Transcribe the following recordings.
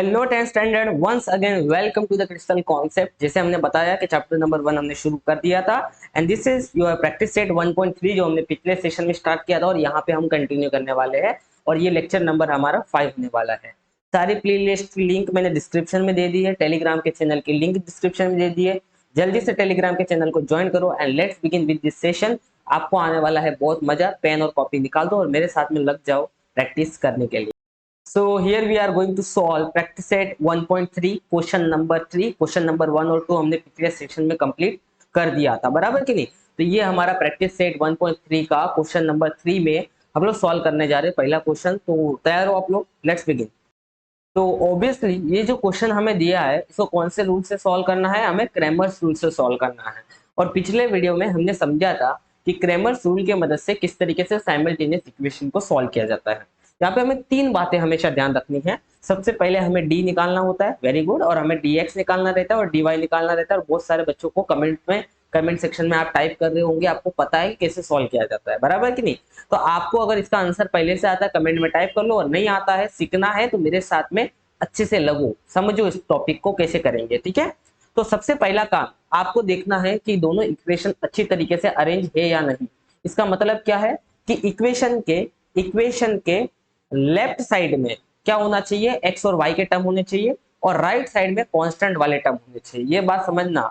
Hello 10 standard, once again welcome to the crystal concept. जैसे हमने बताया कि चैप्टर नंबर 1 हमने शुरू कर दिया था and this is your practice set 1.3 जो हमने पिछले सेशन में स्टार्ट किया था और यहाँ पे हम कंटिन्यू करने वाले हैं और ये लेक्चर नंबर हमारा 5 होने वाला है। सारी प्ले लिस्ट की लिंक मैंने डिस्क्रिप्शन में दे दी है, टेलीग्राम के चैनल की लिंक डिस्क्रिप्शन में दे दी है। जल्दी से टेलीग्राम के चैनल को ज्वाइन करो and let's begin with this session. आपको आने वाला है बहुत मजा। पेन और कॉपी निकाल दो और मेरे साथ में लग जाओ प्रैक्टिस करने के लिए। So here we are going to solve practice set 1.3 question number 3। Question number 1 और 2 हमने पिछले सेक्शन में कंप्लीट कर दिया था, बराबर कि नहीं। तो ये हमारा प्रैक्टिस सेट 1.3 का क्वेश्चन नंबर 3 में हम लोग सॉल्व करने जा रहे हैं पहला क्वेश्चन। तो तैयार हो आप लोग? Let's begin. तो ऑब्वियसली ये जो क्वेश्चन हमें दिया है इसको कौन से रूल से सॉल्व करना है? हमें क्रैमर्स रूल से सॉल्व करना है। और पिछले वीडियो में हमने समझा था कि क्रैमर्स रूल की मदद से किस तरीके से साइमल्टेनियस इक्वेशन को सॉल्व किया जाता है। यहाँ पे हमें तीन बातें हमेशा ध्यान रखनी है। सबसे पहले हमें डी निकालना होता है, वेरी गुड, और हमें dx निकालना रहता है और dy निकालना रहता है। और बहुत सारे बच्चों को कमेंट सेक्शन में आप टाइप कर रहे होंगे, आपको पता है कैसे सॉल्व किया जाता है, बराबर कि नहीं। तो आपको अगर इसका आंसर पहले से आता है कमेंट में टाइप कर लो, और नहीं आता है, सीखना है तो मेरे साथ में अच्छे से लगो, समझो इस टॉपिक को कैसे करेंगे, ठीक है। तो सबसे पहला काम आपको देखना है कि दोनों इक्वेशन अच्छी तरीके से अरेंज है या नहीं। इसका मतलब क्या है कि इक्वेशन के लेफ्ट साइड में क्या होना चाहिए? एक्स और वाई के टर्म होने चाहिए और राइट साइड में कांस्टेंट वाले टर्म होने चाहिए। ये बात समझना।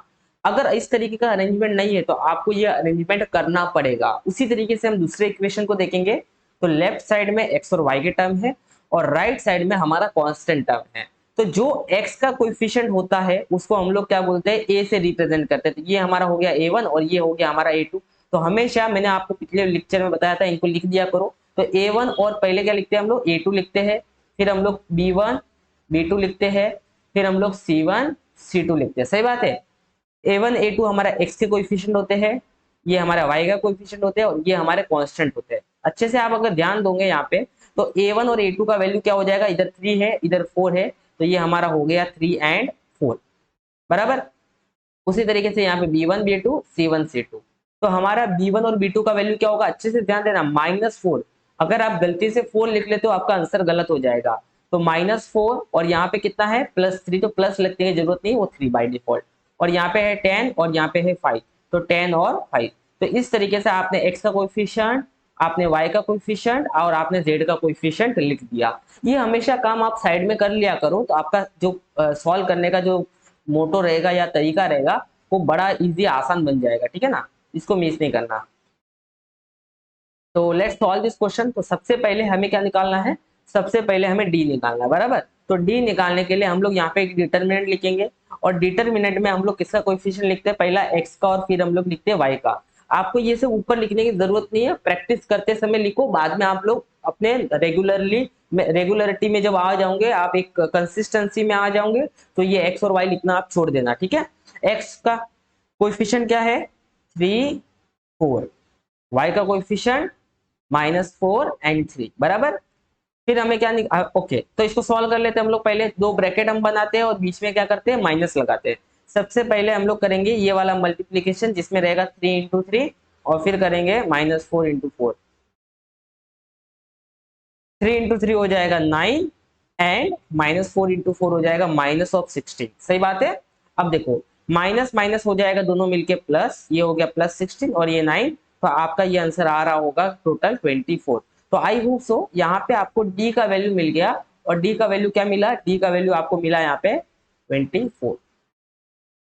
अगर इस तरीके का अरेंजमेंट नहीं है तो आपको ये अरेंजमेंट करना पड़ेगा। उसी तरीके से हम दूसरे इक्वेशन को देखेंगे तो लेफ्ट साइड में एक्स और वाई के टर्म है और राइट साइड में हमारा कांस्टेंट टर्म है। तो जो x का कोएफिशिएंट होता है उसको हम लोग क्या बोलते हैं? a से रिप्रेजेंट करते हैं। तो ये हमारा हो गया a1 और ये हो गया हमारा a2। तो हमेशा मैंने आपको पिछले लेक्चर में बताया था, इनको लिख दिया करो। तो a1 और पहले क्या लिखते हैं हम लोग? a2 लिखते हैं, फिर हम लोग b1 b2 लिखते हैं, फिर हम लोग c1 c2 लिखते हैं। सही बात है। a1 a2 हमारा x के कोएफिशिएंट होते हैं, ये हमारा y का कोएफिशिएंट होते हैं और ये हमारे कांस्टेंट होते हैं। अच्छे से आप अगर ध्यान दोगे यहाँ पे तो a1 और a2 का वैल्यू क्या हो जाएगा? इधर 3 है इधर 4 है, तो ये हमारा हो गया 3 एंड 4, बराबर। उसी तरीके से यहाँ पे b1 b2 c1 c2। तो हमारा b1 और b2 का वैल्यू क्या होगा? अच्छे से ध्यान देना, -4। अगर आप गलती से 4 लिख लेते हो आपका आंसर गलत हो जाएगा। तो -4 और यहाँ पे कितना है? +3। तो प्लस लगने की जरूरत नहीं, वो 3 बाय डिफॉल्ट। और यहाँ पे है 10 और यहाँ पे है 5, तो 10 और 5। तो इस तरीके से आपने x का कोएफिशिएंट, आपने y का कोएफिशिएंट और आपने z का कोएफिशिएंट लिख दिया। ये हमेशा काम आप साइड में कर लिया करो, तो आपका जो सॉल्व करने का जो मोटो रहेगा या तरीका रहेगा वो बड़ा इजी आसान बन जाएगा, ठीक है ना। इसको मिस नहीं करना। तो लेट्स सॉल्व दिस क्वेश्चन। तो सबसे पहले हमें क्या निकालना है? सबसे पहले हमें डी निकालना है, बराबर। तो डी निकालने के लिए हम लोग यहाँ पे एक डिटरमिनेंट लिखेंगे और डिटरमिनेंट में हम लोग किसका कोएफिशिएंट लिखते हैं? पहला एक्स का और फिर हम लोग लिखते हैं वाई का। आपको ये सब ऊपर लिखने की जरूरत नहीं है, प्रैक्टिस करते समय लिखो, बाद में आप लोग अपने रेगुलरिटी में जब आ जाओगे, आप एक कंसिस्टेंसी में आ जाओगे, तो ये एक्स और वाई लिखना आप छोड़ देना, ठीक है। एक्स का कोएफिशिएंट क्या है? 3 4, y का कोएफिशिएंट -4 एंड 3, बराबर। फिर हमें क्या ओके, तो इसको सॉल्व कर लेते हैं हम लोग। पहले दो ब्रैकेट हम बनाते हैं और बीच में क्या करते हैं? माइनस लगाते हैं। सबसे पहले हम लोग करेंगे ये वाला मल्टीप्लीकेशन जिसमें रहेगा 3 इंटू 3 और फिर करेंगे -4 इंटू 4। 3 इंटू 3 हो जाएगा 9 एंड -4 इंटू 4 हो जाएगा -16। सही बात है। अब देखो माइनस माइनस हो जाएगा दोनों मिलके प्लस, ये हो गया +16 और ये 9। तो आपका ये आंसर आ रहा होगा टोटल 24। तो आई होप सो यहाँ पे आपको डी का वैल्यू मिल गया। और डी का वैल्यू क्या मिला? डी का वैल्यू आपको मिला यहाँ पे 24।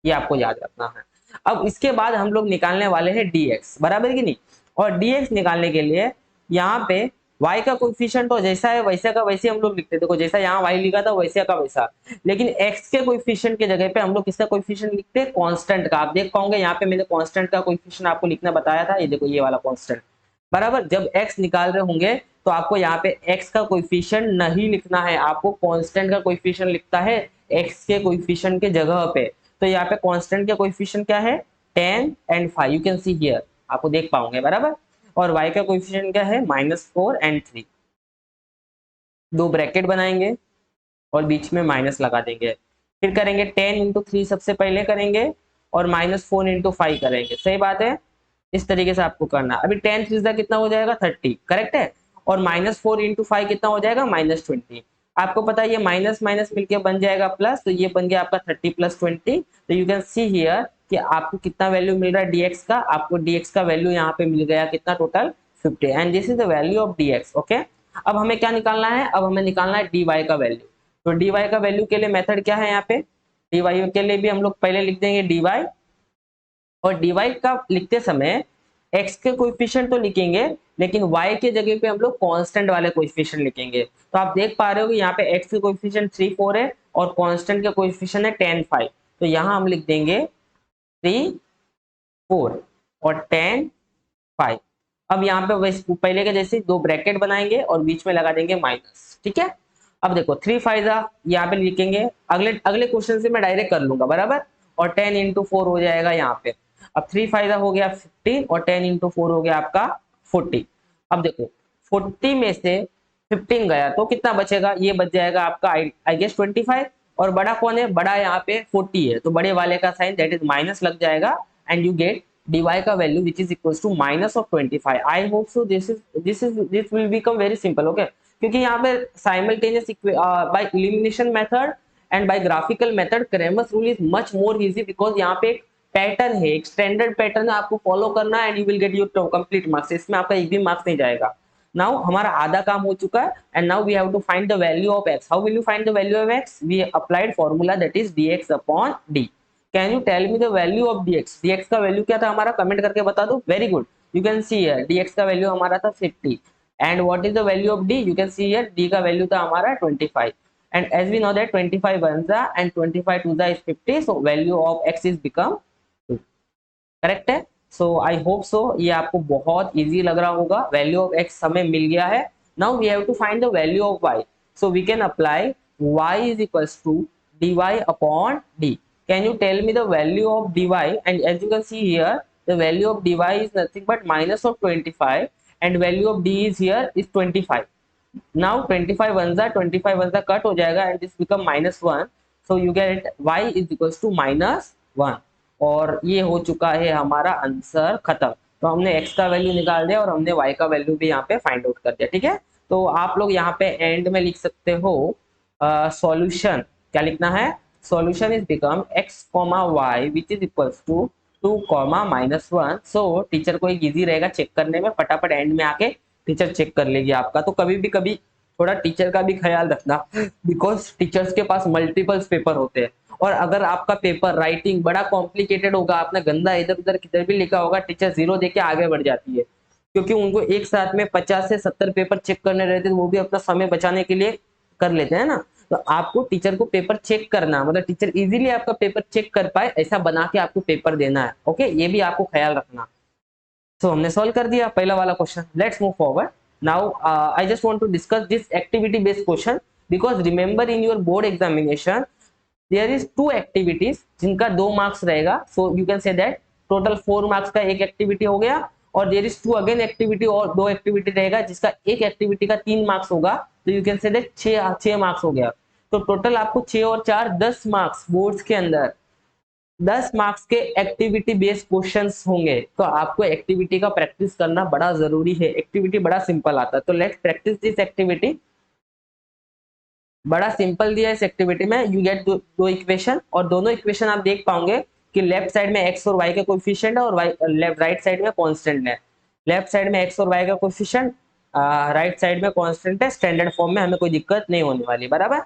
ये आपको याद रखना है। अब इसके बाद हम लोग निकालने वाले हैं dx, बराबर की नहीं। और dx निकालने के लिए यहाँ पे y का कोएफिशिएंट तो जैसा है वैसे का वैसे हम लोग लिखते। देखो जैसा यहाँ y लिखा था वैसे का वैसा, लेकिन x के कोएफिशिएंट के जगह पे हम लोग किसका कोएफिशिएंट लिखते हैं? कांस्टेंट का। आप देख पाओगे यहाँ पे मैंने कांस्टेंट का कोएफिशिएंट आपको लिखना बताया था, ये देखो ये वाला कांस्टेंट, बराबर। जब x निकाल रहे होंगे तो आपको यहाँ पे x का कोएफिशिएंट नहीं लिखना है, आपको कांस्टेंट का कोएफिशिएंट लिखता है x के कोएफिशिएंट के जगह पे। तो यहाँ पे कांस्टेंट के कोएफिशिएंट क्या है? 10 and 5, you can see here, आपको देख पाओगे, बराबर। और y का कोएफिशिएंट क्या है? -4 एंड 3। दो ब्रैकेट बनाएंगे और बीच में माइनस लगा देंगे। फिर करेंगे 10 इंटू 3 सबसे पहले करेंगे और -4 इंटू 5 करेंगे। सही बात है। इस तरीके से आपको करना। अभी 10 3 कितना हो जाएगा? 30, करेक्ट है। और -4 इंटू 5 कितना हो जाएगा? -20। आपको पता है ये माइनस माइनस मिलके बन जाएगा प्लस, तो ये बन गया आपका 30 + 20। तो यू कैन सी हियर कि आपको कितना वैल्यू मिल रहा है dx का, आपको dx का वैल्यू यहाँ पे मिल गया कितना, total 50, and this is the value of dx। Okay, अब हमें क्या निकालना है, अब हमें निकालना है dy का वैल्यू। तो dy का वैल्यू के लिए मेथड क्या है, यहाँ पे dy के लिए भी हम लोग पहले लिख देंगे dy, और dy का लिखते समय x के कोएफिशिएंट तो लिखेंगे, लेकिन y के जगह पे हम लोग कांस्टेंट वाले कोएफिशिएंट लिखेंगे। तो आप देख पा रहे हो कि यहाँ पे x के कोएफिशिएंट 3 4 है और कांस्टेंट के कोएफिशिएंट है 10 5। तो यहाँ हम लिख देंगे 3 4 और 10 5। अब यहाँ पे वैसे पहले के जैसे दो ब्रैकेट बनाएंगे और बीच में लगा देंगे माइनस, ठीक है। अब देखो 3 5 यहाँ पे लिखेंगे, अगले अगले क्वेश्चन से मैं डायरेक्ट कर लूंगा बराबर, और 10 × 4 हो जाएगा यहाँ पे। अब 3 5 हो गया 15 और 10 × 4 हो गया आपका 40। अब देखो 40 में से 15 गया तो कितना बचेगा, ये बच जाएगा आपका आई गेस 25। और बड़ा कौन है, बड़ा यहाँ पे 40 है, तो बड़े वाले का साइन दैट इज माइनस लग जाएगा, एंड यू गेट dy का value which is equals to minus of 25। I hope so this will become very simple, okay। क्योंकि यहाँ पे simultaneous by elimination method and by graphical method Cramer's rule is much more easy, because यहाँ पे एक pattern है, एक standard pattern है, आपको फॉलो करना है and you will get your complete marks. इसमें आपका एक भी मार्क्स नहीं जाएगा। नाउ हमारा आधा काम हो चुका है, and now we have to find the value of x। How will you find the value of x, we applied formula that is dx upon d। Can you tell me the value of dx, dx का value क्या था हमारा, comment करके बता दो। Very good, you can see here dx का value हमारा था 50, and what is the value of d, you can see here d का वैल्यू था हमारा 25, and as we know that 25 1 जा एंड 25 2 जा is 50, so value of x is become 2। Correct है। So I hope so ये आपको बहुत easy लग रहा होगा। वैल्यू ऑफ x हमें मिल गया है। Now we have to find the value of y, so we can apply y is equals to dy upon d। Can you tell me the value of dy? And as you can see here, the value of dy is nothing but minus of 25, and value of d is here is 25. Now 25 1 जा 25 1 जा cut हो जाएगा, and this become -1. So you get y is equals to -1, और ये हो चुका है हमारा आंसर खत्म। तो हमने x का वैल्यू निकाल दिया और हमने y का वैल्यू भी यहाँ पे फाइंड आउट कर दिया, ठीक है। तो आप लोग यहाँ पे एंड में लिख सकते हो सॉल्यूशन। क्या लिखना है, solution is become x, y which is equals to 2, -1। So teacher को एक इजी रहेगा चेक करने में, फटाफट एंड में आके टीचर चेक कर लेगी आपका। तो कभी भी कभी थोड़ा टीचर का भी ख्याल रखना, बिकॉज टीचर्स के पास मल्टीपल्स पेपर होते हैं, और अगर आपका पेपर राइटिंग बड़ा कॉम्प्लिकेटेड होगा, आपने गंदा इधर उधर किधर भी लिखा होगा, टीचर 0 देके आगे बढ़ जाती है, क्योंकि उनको एक साथ में 50 से 70 पेपर चेक करने रहते हैं, वो भी अपना समय बचाने के लिए कर लेते हैं ना। तो आपको टीचर को पेपर चेक करना, मतलब टीचर इजीली आपका पेपर चेक कर पाए, ऐसा बना के आपको पेपर देना है। ओके, ये भी आपको ख्याल रखना। तो हमने सॉल्व कर दिया पहला वाला question. Let's move forward. Now I just want to discuss this activity based question, because remember in your board examination there is 2 activities जिनका 2 मार्क्स रहेगा। So you can say that total 4 marks का एक activity हो गया, और there is 2 again activity और 2 activity रहेगा जिसका एक एक्टिविटी का 3 मार्क्स होगा। तो you can say that 6 marks हो गया। तो टोटल आपको 6 और 4 10 मार्क्स बोर्ड्स के अंदर 10 मार्क्स के एक्टिविटी बेस्ड क्वेश्चंस होंगे। तो आपको एक्टिविटी का प्रैक्टिस करना बड़ा जरूरी है। एक्टिविटी बड़ा सिंपल आता है, तो लेट्स प्रैक्टिस दिस एक्टिविटी। बड़ा सिंपल दिया इस एक्टिविटी में। यू गेट दो इक्वेशन, और दोनों इक्वेशन आप देख पाओगे कि लेफ्ट साइड में x और y के कोएफिशिएंट है, और राइट साइड में कांस्टेंट है। लेफ्ट साइड में x और y का कोएफिशिएंट, राइट साइड में कांस्टेंट है। स्टैंडर्ड फॉर्म में हमें कोई दिक्कत नहीं होने वाली, बराबर।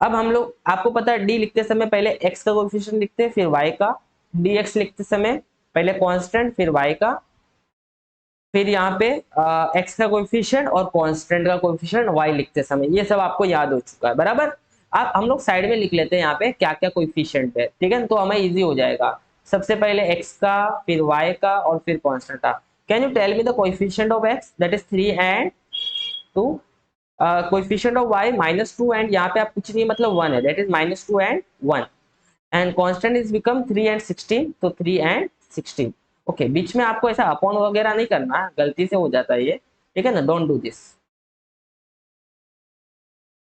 अब हम लोग, आपको पता है d लिखते समय पहले x का कोएफिशिएंट लिखते हैं, फिर y का। dx लिखते समय पहले कांस्टेंट फिर y का, फिर यहाँ पे x का कोएफिशिएंट और कांस्टेंट का कोएफिशिएंट y लिखते समय। ये सब आपको याद हो चुका है, बराबर। अब हम लोग साइड में लिख लेते हैं यहाँ पे क्या क्या कोएफिशिएंट है, ठीक है, तो हमें इजी हो जाएगा। सबसे पहले x का, फिर y का, और फिर कांस्टेंट का। Can you tell me the coefficient of x, that is 3 and 2। Coefficient of y -2 and यहाँ पे आप कुछ नहीं, मतलब 1 है, that is -2 and 1, and constant is become 3 and 16, तो 3 and 16। ओके, बीच में आपको ऐसा अपॉन वगैरह नहीं करना, गलती से हो जाता है ये, ठीक है ना, डोंट डू दिस।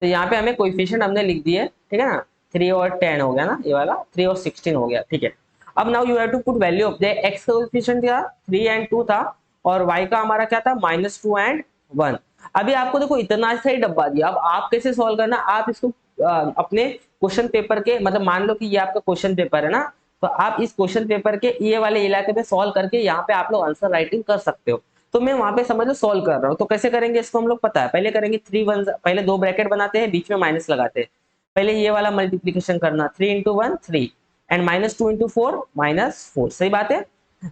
तो यहाँ पे हमें कोएफिशिएंट हमने लिख दिए, ठीक है ना, 3 और 10 हो गया ना, ये वाला 3 और 16 हो गया, ठीक है। अब now you have to put value of the x का कोएफिशिएंट क्या 3 and 2 था, और y का हमारा क्या था -2 and 1। अभी आपको देखो इतना सा ही डब्बा दिया, अब आप कैसे सॉल्व करना, आप इसको अपने क्वेश्चन पेपर के, मतलब मान लो कि ये आपका क्वेश्चन पेपर है ना, तो आप इस क्वेश्चन पेपर के ये वाले इलाके में सॉल्व करके यहाँ पे आप लोग आंसर राइटिंग कर सकते हो। तो मैं वहां पे समझ लो सॉल्व कर रहा हूँ, तो कैसे करेंगे इसको हम लोग पता है, पहले करेंगे 3 1, पहले 2 ब्रैकेट बनाते हैं, बीच में माइनस लगाते हैं। पहले ये वाला मल्टीप्लीकेशन करना, 3 × 1 3 एंड -2 × 4 -4, सही बात है।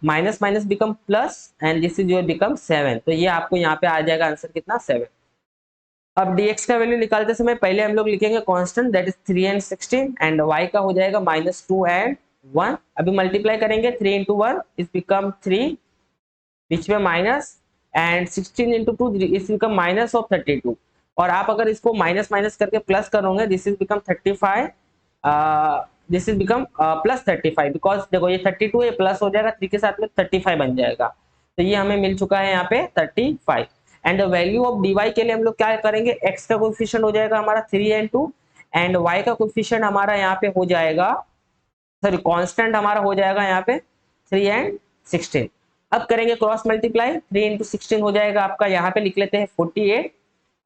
Minus minus become plus and this is your become 7, तो ये आपको यहाँ पे आ जाएगा आंसर कितना 7। अब dx का वैल्यू निकालते समय पहले हम लोग लिखेंगे constant, that is 3 and 16 and y का हो जाएगा -2 एंड 1। अभी मल्टीप्लाई करेंगे, 3 × 1 इज बिकम 3, बीच में minus, and 16 × 2 is become minus of 32। और आप अगर इसको माइनस माइनस करके प्लस करोगे, this is become 35, this is become plus 35, because देखो ये 32 ये प्लस हो जाएगा 3 के साथ में 35 बन जाएगा, तो ये हमें मिल चुका है यहाँ पे 35। And the value of dy के लिए हम लोग क्या करेंगे, x का कोएफिशिएंट हो जाएगा हमारा 3 एंड 2 एंड y का कोएफिशिएंट हमारा यहाँ पे हो जाएगा, सॉरी कांस्टेंट हमारा हो जाएगा यहाँ पे 3 एंड 16। अब करेंगे क्रॉस मल्टीप्लाई, 3 × 16 हो जाएगा आपका, यहाँ पे लिख लेते हैं 48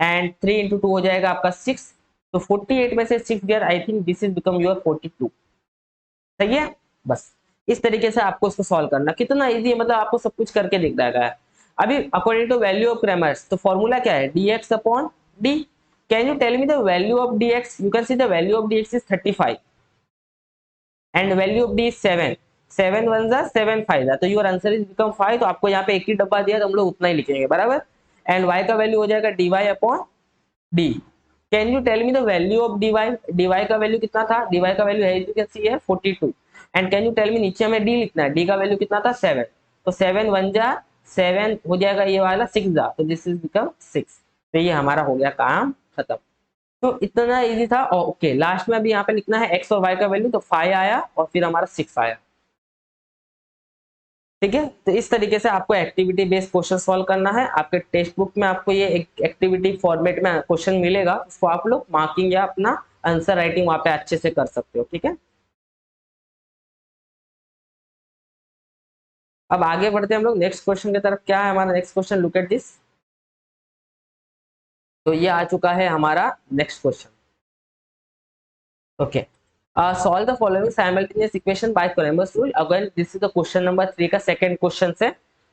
एंड 3 × 2 हो जाएगा आपका 6, तो 48 में से 6 गया, I think this is become your 42, सही है। बस इस तरीके से आपको इसको सॉल्व करना, कितना इजी है, मतलब आपको सब कुछ करके दिख रहा है। अभी according to value of Cramer's, तो फॉर्मूला क्या है, dx upon d। Can you tell me the value of dx, you can see the value of dx is 35 and value of d is 7, 7 1 जा 7 5 जा, तो योर आंसर इज बिकम 5। तो आपको यहाँ पे एक ही डब्बा दिया तो हम लोग उतना ही लिखेंगे, बराबर। एंड y का वैल्यू हो जाएगा dy upon d। Can you tell me the value of dy, dy का वैल्यू कितना था, dy का वैल्यू है, यू कैन सी है 42 and can you tell me, नीचे हमें d लिखना है, d का वैल्यू कितना था 7, तो 7 1 जा 7 हो जाएगा, ये वाला 6 जा, तो दिस इज बिकम 6। तो ये हमारा हो गया काम खत्म। तो इतना इजी था। ओके, लास्ट में अभी यहाँ पे लिखना है x और y का वैल्यू, तो 5 आया और फिर हमारा 6 आया, ठीक है। तो इस तरीके से आपको एक्टिविटी बेस्ड क्वेश्चन सॉल्व करना है। आपके टेक्स्ट बुक में आपको ये एक एक्टिविटी फॉर्मेट में क्वेश्चन मिलेगा, उसको आप लोग मार्किंग या अपना आंसर राइटिंग वहां पे अच्छे से कर सकते हो, ठीक है। अब आगे बढ़ते हैं हम लोग नेक्स्ट क्वेश्चन की तरफ। क्या है हमारा next question, look at this. तो ये आ चुका है हमारा next question. Okay, solve the following simultaneous equation by Columbus rule. Again this is the question number 3 का सेकंड क्वेश्चन से,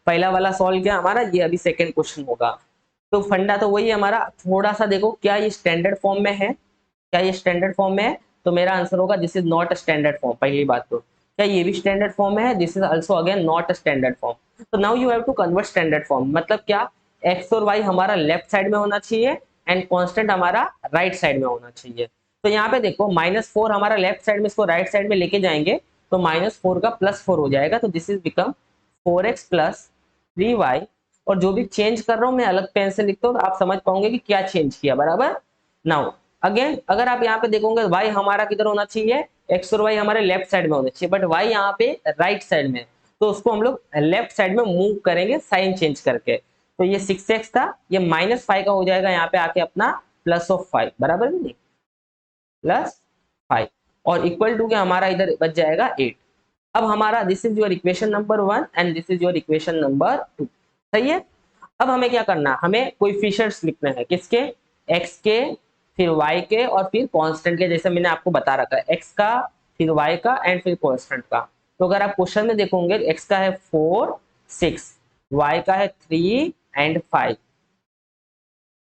पहला वाला सॉल्व किया हमारा, ये अभी सेकंड क्वेश्चन होगा। तो फंडा तो वही है हमारा, थोड़ा सा देखो क्या ये स्टैंडर्ड फॉर्म में है, क्या ये स्टैंडर्ड फॉर्म में है, तो मेरा आंसर होगा this is not a standard form. पहली बात तो क्या ये भी स्टैंडर्ड फॉर्म में है, this is also again not a standard form. तो now you have to convert standard form, मतलब क्या, एक्स और वाई हमारा लेफ्ट साइड में होना चाहिए एंड कांस्टेंट हमारा राइट साइड में होना चाहिए। तो यहाँ पे देखो -4 हमारा लेफ्ट साइड में, इसको राइट साइड में लेके जाएंगे तो -4 का +4 हो जाएगा, तो this is become 4x + 3y। और जो भी चेंज कर रहा हूँ मैं अलग पेन से लिखता हूँ, तो आप समझ पाओगे कि क्या चेंज किया, बराबर। नाउ अगेन अगर आप यहाँ पे देखोगे y हमारा किधर होना चाहिए, x और y हमारे लेफ्ट साइड में होना चाहिए, बट y यहाँ पे राइट साइड में, तो उसको हम लोग लेफ्ट साइड में मूव करेंगे साइन चेंज करके। तो ये 6x था, ये -5 का हो जाएगा यहाँ पे आके अपना +5, बराबर नहीं, +5 और इक्वल टू के हमारा इधर बच जाएगा 8। अब हमारा this is your equation number 1 and this is your equation number 2, सही है। अब हमें क्या करना है, हमें कोएफिशिएंट्स लिखने हैं, किसके, x के, फिर y के और फिर कांस्टेंट के, जैसे मैंने आपको बता रखा है, x का फिर y का एंड फिर कांस्टेंट का। तो अगर आप क्वेश्चन में देखोगे x का है 4 6, y का है 3 एंड 5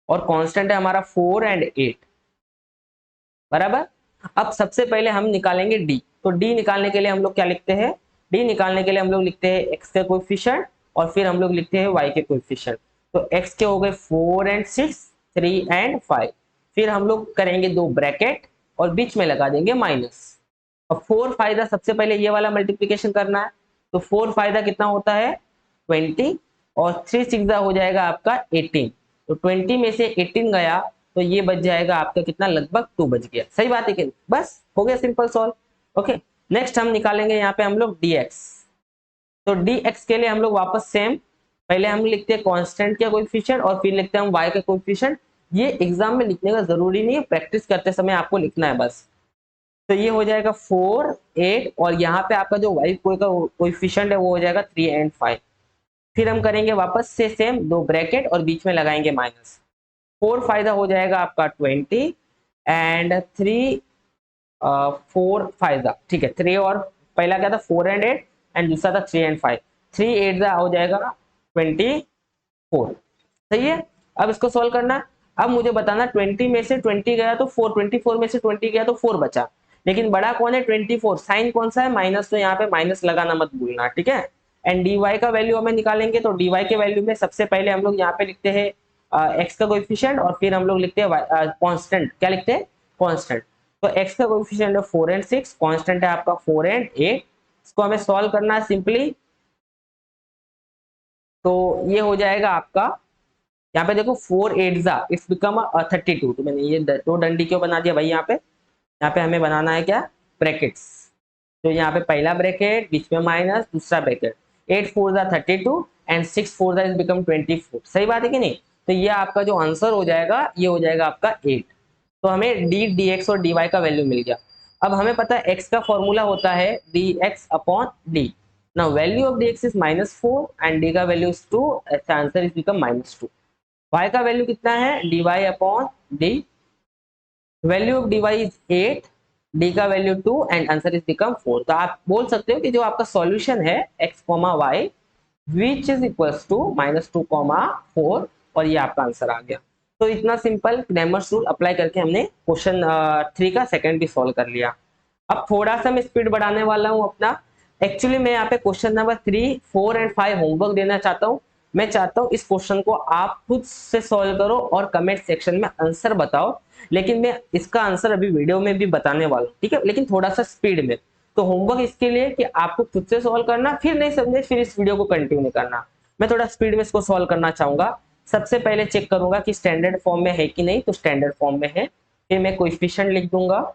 और कांस्टेंट है हमारा 4 एंड 8, बराबर। अब सबसे पहले हम निकालेंगे d, तो d निकालने के लिए हम लोग क्या लिखते हैं, d निकालने के लिए हम लोग लिखते हैं x के कोएफिशिएंट और फिर हम लोग लिखते हैं y के कोएफिशिएंट। तो x के हो गए 4 एंड 6, 3 एंड 5, फिर हम लोग करेंगे 2 ब्रैकेट और बीच में लगा देंगे माइनस। अब 4 फायदा सबसे पहले ये वाला मल्टीप्लिकेशन करना है, तो 4 फायदा कितना होता है 20 और 3 6 हो जाएगा आपका 18, तो 20 में से 18 गया तो ये बच जाएगा आपका कितना, लगभग 2 बच गया, सही बात है कि बस हो गया सिंपल सॉल्व। ओके, नेक्स्ट हम निकालेंगे यहाँ पे हम लोग dx। तो dx के लिए हम लोग वापस सेम, पहले हम लिखते हैं कांस्टेंट का कोएफिशिएंट और फिर लिखते हैं हम y का कोएफिशिएंट। ये एग्जाम में लिखने का जरूरी नहीं है, प्रैक्टिस करते समय आपको लिखना है बस। तो ये हो जाएगा 4 8 और यहाँ पे आपका जो y का कोएफिशिएंट है वो हो जाएगा 3 एंड 5। फिर हम करेंगे वापस से सेम 2 ब्रैकेट और बीच में लगाएंगे माइनस। 4 फायदा हो जाएगा आपका 20 एंड 3 4 फायदा, ठीक है। 3 और पहला क्या था 4 एंड 8 एंड दूसरा था 3 एंड 5, 3 8 हो जाएगा 24, सही है। अब इसको सॉल्व करना। अब मुझे बताना 20 में से 20 गया तो 4, 24 में से 20 गया तो 4 बचा, लेकिन बड़ा कौन है 24, साइन कौन सा है माइनस, तो यहाँ पे माइनस लगाना मत भूलना, ठीक है। एंड dy का वैल्यू हमें निकालेंगे, तो dy के वैल्यू में सबसे पहले हम लोग यहाँ पे लिखते हैं x का कोएफिशिएंट और फिर हम लोग लिखते हैं कांस्टेंट, क्या लिखते हैं कांस्टेंट। तो x का कोएफिशिएंट है 4 एंड 6, कांस्टेंट है आपका 4 एंड 8। इसको हमें सॉल्व करना है सिंपली, तो ये हो जाएगा आपका, यहाँ पे देखो 4 8 जा इट्स बिकम 32, तो मैंने ये दो डंडी क्यों बना दिया भाई, यहाँ पे हमें बनाना है क्या ब्रैकेट्स, तो यहाँ पे पहला ब्रैकेट बीच में माइनस दूसरा ब्रैकेट, 8 4 जा 32 एंड 6 4 जा इज बिकम 24, सही बात है कि नहीं। तो ये आपका जो आंसर हो जाएगा ये हो जाएगा आपका 8। तो हमें डी dx और dy का वैल्यू मिल गया। अब हमें पता है x का फॉर्मूला होता है dx upon d। Now value of dx is -4 and d का value is 2, answer is become -2। y का वैल्यू कितना है dy upon d, value of dy is 8, d का value 2 and answer is become 4। तो आप बोल सकते हो कि जो आपका सॉल्यूशन है x, y which is equals to -2, 4 और ये आपका आंसर आ गया। तो इतना सिंपल क्रेमर्स रूल अप्लाई करके हमने क्वेश्चन 3 का सेकंड भी सॉल्व कर लिया। अब थोड़ा सा मैं स्पीड बढ़ाने वाला हूँ अपना। एक्चुअली मैं यहाँ पे क्वेश्चन नंबर 3 4 एंड 5 होमवर्क देना चाहता हूँ। मैं चाहता हूँ इस क्वेश्चन को आप खुद से सॉल्व करो और कमेंट सेक्शन में आंसर बताओ, लेकिन मैं इसका आंसर अभी वीडियो में भी बताने वाला हूँ, ठीक है, लेकिन थोड़ा सा स्पीड में। तो होमवर्क इसके लिए कि आपको खुद से सॉल्व करना, फिर नहीं समझे फिर इस वीडियो को कंटिन्यू करना। मैं थोड़ा स्पीड में इसको सॉल्व करना चाहूंगा। सबसे पहले चेक करूंगा कि स्टैंडर्ड फॉर्म में है कि नहीं, तो स्टैंडर्ड फॉर्म में है। फिर मैं कोएफिशिएंट लिख दूंगा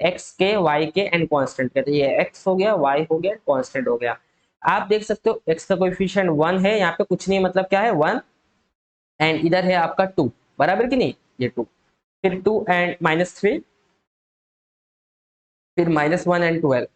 x के y के एंड कांस्टेंट के, तो ये x हो गया y हो गया कांस्टेंट हो गया। आप देख सकते हो x का कोएफिशिएंट 1 है, यहाँ पे कुछ नहीं मतलब क्या है 1 एंड इधर है आपका 2, बराबर कि नहीं, ये 2, फिर 2 एंड -3, फिर -1 एंड 12।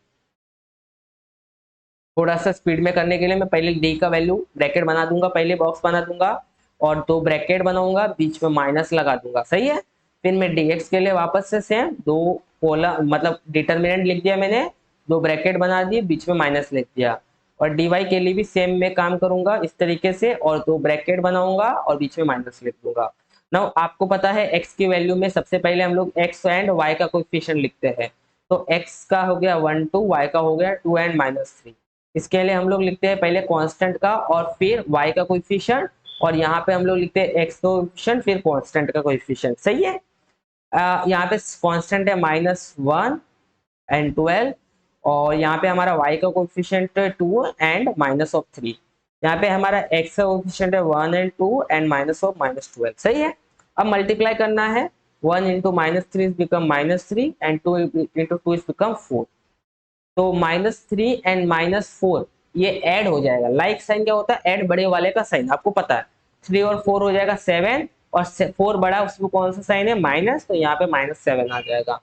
थोड़ा सा स्पीड में करने के लिए मैं पहले d का वैल्यू ब्रैकेट बना दूंगा, पहले बॉक्स बना दूंगा और 2 ब्रैकेट बनाऊंगा, बीच में माइनस लगा दूंगा, सही है। फिर मैं dx के लिए वापस से सेम 2 कॉलम मतलब डिटरमिनेंट लिख दिया मैंने, 2 ब्रैकेट बना दिए, बीच में माइनस लिख दिया। और dy के लिए भी सेम मैं काम करूंगा इस तरीके से, और 2 ब्रैकेट बनाऊंगा और बीच में माइनस लिख दूंगा। नाउ आपको पता है x की वैल्यू में सबसे पहले हम लोग x एंड y का कोएफिशिएंट लिखते हैं। तो x का हो गया 1 2, y का हो गया 2 एंड -3। इसके लिए हम लोग लिखते हैं पहले कांस्टेंट का और फिर y का कोएफिशिएंट, और यहाँ पे हम लोग लिखते हैं x का कोएफिशिएंट फिर कांस्टेंट का कोएफिशिएंट, सही है। यहाँ पे कांस्टेंट है -1 एंड 12, और यहाँ पे हमारा y का कोएफिशिएंट 2 एंड -3। यहाँ पे हमारा x का कोएफिशिएंट है 1 एंड 2 एंड -12, सही है। अब मल्टीप्लाई करना है, 1 into -3 is become -3 and 2 into 2 is become 4। तो -3 एंड -4 ये ऐड हो जाएगा, लाइक साइन क्या होता है ऐड बड़े वाले का साइन, आपको पता है। 3 और 4 हो जाएगा 7 और 4 बड़ा उसमें कौन सा साइन है माइनस, तो यहाँ पे -7 आ जाएगा।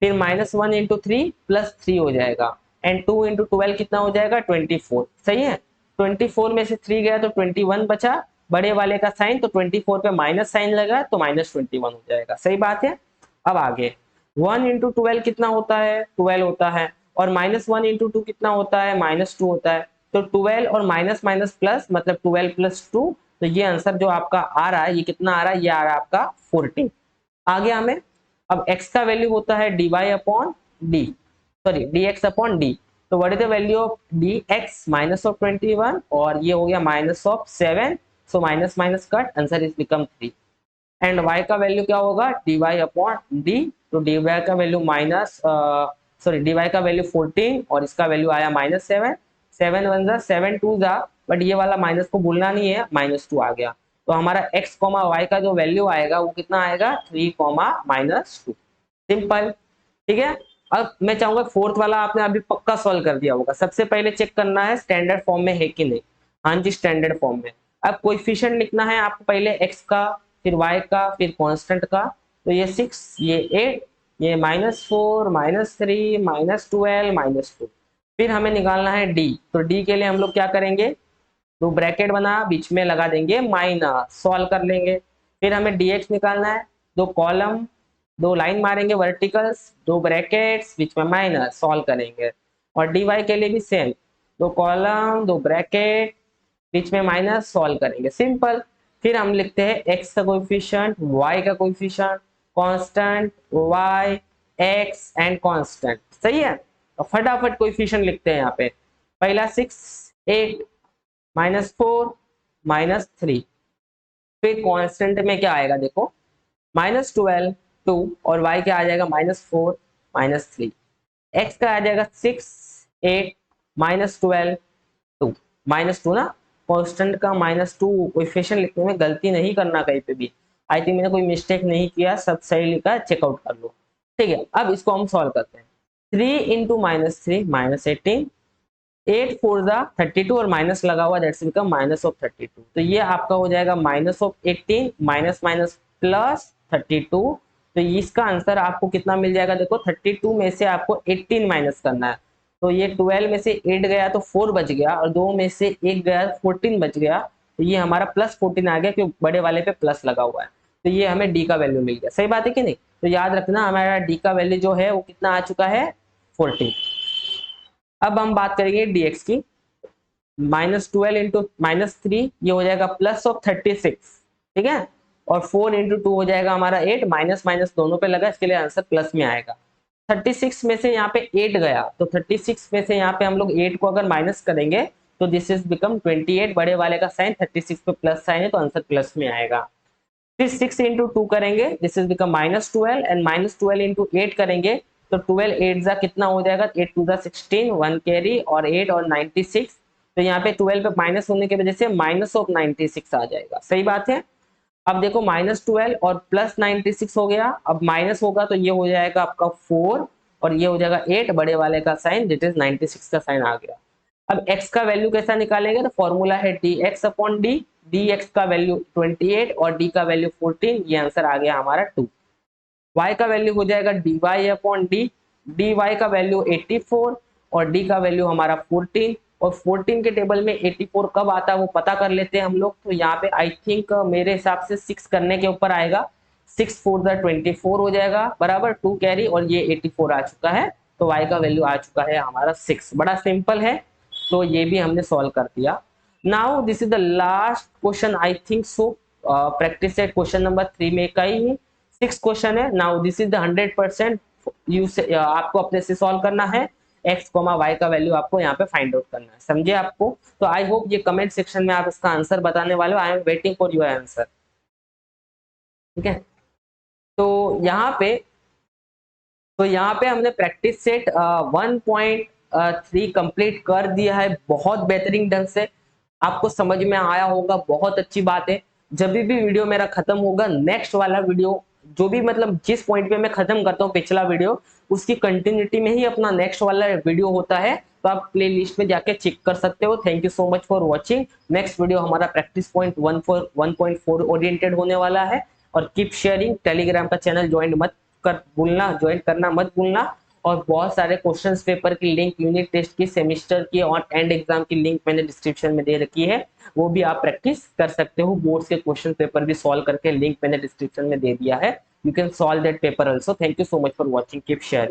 फिर -1 इंटू 3 +3 हो जाएगा एंड 2 इंटू 12 कितना हो जाएगा 24, सही है। 24 में से 3 गया तो 21 बचा बड़े वाले का साइन, तो 24 पे माइनस साइन लगा तो -21 हो जाएगा, सही बात है। अब आगे 1 इंटू 12 कितना होता है 12 होता है, और -1 इंटू 2 कितना होता है -2 होता है। तो 12 और माइनस माइनस प्लस मतलब 12 + 2, तो ये आंसर जो आपका आ रहा है ये कितना आ रहा है, ये आ रहा है आपका 14। आ गया हमें। अब x का वैल्यू होता है dy upon d, sorry dx upon d। तो what is the value of dx -21, और ये हो गया -7, so minus minus cut, answer is become 3। And y का वैल्यू क्या होगा dy अपॉन d, तो dy का वैल्यू dy का वैल्यू 14 और इसका वैल्यू आया -7, 7 1 जा 7 2 जा, बट ये वाला माइनस को भूलना नहीं है, -2 आ गया। तो हमारा x, y का जो वैल्यू आएगा वो कितना आएगा 3, -2, सिंपल, ठीक है। अब मैं चाहूंगा फोर्थ वाला आपने अभी पक्का सॉल्व कर दिया होगा। सबसे पहले चेक करना है स्टैंडर्ड फॉर्म में है कि नहीं, हाँ जी स्टैंडर्ड फॉर्म में। अब कोएफिशिएंट लिखना है आपको, पहले x का फिर y का फिर कांस्टेंट का, तो ये 6 ये 8 ये -4 -3 -12 -2। फिर हमें निकालना है d, तो d के लिए हम लोग क्या करेंगे, तो ब्रैकेट बना बीच में लगा देंगे माइनस, सॉल्व कर लेंगे। फिर हमें dx निकालना है, दो कॉलम, दो लाइन मारेंगे वर्टिकल्स, दो ब्रैकेट्स, बीच में माइनस, सॉल्व करेंगे। और dy के लिए भी सेम, दो कॉलम, दो ब्रैकेट, बीच में माइनस, सॉल्व करेंगे, सिंपल। फिर हम लिखते हैं x का कोएफिशिएंट, y का coefficient, constant y, x and constant, सही है। तो फटाफट कोएफिशिएंट लिखते हैं यहाँ पे। पहला 6, 8, -4, -3। फिर कांस्टेंट में क्या आएगा देखो, -12, 2, और y क्या आ जाएगा, -4, -3। x का आ जाएगा 6, 8, -12, 2, -2 ना, कांस्टेंट का -2। कोएफिशिएंट लिखने में गलती नहीं करना कहीं पे भी। आई थिंक मैंने कोई मिस्टेक नहीं किया, सब सही लिखा, चेकआउट कर लो। ठीक है, अब इसको हम सॉल्व करते हैं। 3 × -3 -18, 8 4 जा 32, और माइनस लगा हुआ, दैट्स बिकम -32। तो ये आपका हो जाएगा -18, माइनस माइनस प्लस 32। तो इसका आंसर आपको कितना मिल जाएगा देखो, 32 में से आपको 18 माइनस करना है। तो ये 12 में से 8 गया तो 4 बच गया, और 2 में से 1 गया 14 बच गया। तो ये हमारा +14 आ गया, क्योंकि बड़े वाले पे प्लस लगा हुआ है। तो ये हमें डी का वैल्यू मिल गया, सही बात है कि नहीं। तो याद रखना हमारा डी का वैल्यू जो है वो कितना आ चुका है, 14। अब हम बात करेंगे dx की। -12 × -3 ये हो जाएगा +36, ठीक है। और 4 × 2 हो जाएगा हमारा 8, माइनस माइनस दोनों पे लगा, इसके लिए आंसर प्लस में आएगा। 36 में से यहाँ पे 8 गया, तो 36 में से यहाँ पे हम लोग 8 को अगर माइनस करेंगे तो दिस इज बिकम 28, बड़े वाले का साइन 36 पे प्लस साइन है, तो आंसर प्लस में आएगा। फिर 6 × 2 करेंगे, दिस इज बिकम -12, एंड -12 × 8 करेंगे तो 12 8 जा कितना हो जाएगा, 8 2 जा 16, 1 कैरी, और 8 और 96। तो यहाँ पे 12 पे माइनस होने की वजह से -96 आ जाएगा, सही बात है। अब देखो -12 और +96 हो गया, अब माइनस होगा तो ये हो जाएगा आपका 4, और ये हो जाएगा 8, बड़े वाले का साइन दैट इज 96 का साइन आ गया। अब x का वैल्यू कैसा निकालेंगे, तो फॉर्मूला है dx/d, dx का वैल्यू 28 और d का वैल्यू 14, ये आंसर आ गया हमारा 2। y का वैल्यू हो जाएगा dy/d, dy का वैल्यू 84 और d का वैल्यू हमारा 14। और 14 के टेबल में 84 कब आता है वो पता कर लेते हैं हम लोग। तो यहाँ पे आई थिंक मेरे हिसाब से 6 करने के ऊपर आएगा, 6 4 जा 24 हो जाएगा, बराबर 2 कैरी, और ये 84 आ चुका है। तो y का वैल्यू आ चुका है हमारा 6, बड़ा सिंपल है। तो ये भी हमने सॉल्व कर दिया। Now this is the last question I think so, practice set question number 3 में का ही 6 क्वेश्चन है। नाउ दिस इज द 100% आपको अपने से सॉल्व करना है। x, y का वैल्यू आपको यहाँ पे फाइंड आउट करना है, समझे आपको। तो आई होप ये कमेंट सेक्शन में आप इसका आंसर बताने वाले हो। I am waiting for your answer, ठीक है। तो यहाँ पे हमने प्रैक्टिस सेट 1.3 कंप्लीट कर दिया है, बहुत बेहतरीन ढंग से आपको समझ में आया होगा, बहुत अच्छी बात है। जब भी वीडियो मेरा खत्म होगा, नेक्स्ट वाला वीडियो जो भी मतलब जिस पॉइंट पे मैं खत्म करता हूँ पिछला वीडियो, उसकी कंटिन्यूटी में ही अपना नेक्स्ट वाला वीडियो होता है। तो आप प्ले लिस्ट में जाके चेक कर सकते हो। Thank you so much for watching. Next video हमारा प्रैक्टिस पॉइंट 1.4 ओरिएंटेड होने वाला है। और कीप शेयरिंग, टेलीग्राम का चैनल ज्वाइन करना मत भूलना। और बहुत सारे क्वेश्चंस पेपर की लिंक, यूनिट टेस्ट की, सेमेस्टर की और एंड एग्जाम की लिंक मैंने डिस्क्रिप्शन में दे रखी है, वो भी आप प्रैक्टिस कर सकते हो। बोर्ड्स के क्वेश्चन पेपर भी सॉल्व करके लिंक मैंने डिस्क्रिप्शन में दे दिया है, you can solve that paper also. Thank you so much for watching, keep sharing.